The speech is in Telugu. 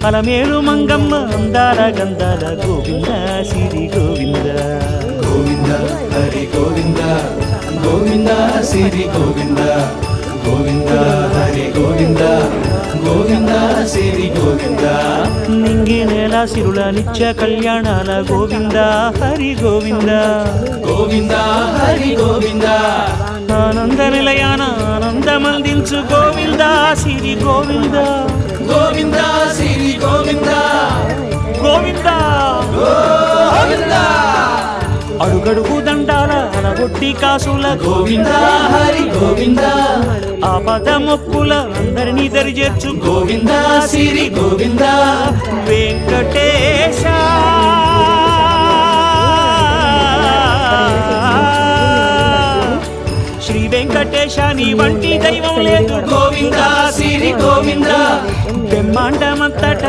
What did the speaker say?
అలమేలు మంగమ్మ అందాల గంధాల గోవింద సిరి గోవింద గోవింద హరి గోవింద గోవింద సిరి గోవింద గోవింద హరి గోవింద గోవింద సిరి గోవింద నింగి నేల సిరుల నిత్య కళ్యాణాల గోవింద హరి గోవింద గోవింద హరి గోవింద ఆనంద నిలయాన ఆనందమందించు గోవింద సిరి గోవింద గోవింద సిరి గోవింద గోవింద గోవింద అడుగడుగు దండాల అలగొట్టి కాసుల గోవింద హరి గోవింద ఆపద మొక్కుల అందరినీ దరిచేర్చు గోవింద సిరి గోవింద వెంకటేశ శ్రీ వెంకటేశ నీ వంటి దైవం లేదు గోవింద సిరి గోవింద బ్రహ్మాండమంతట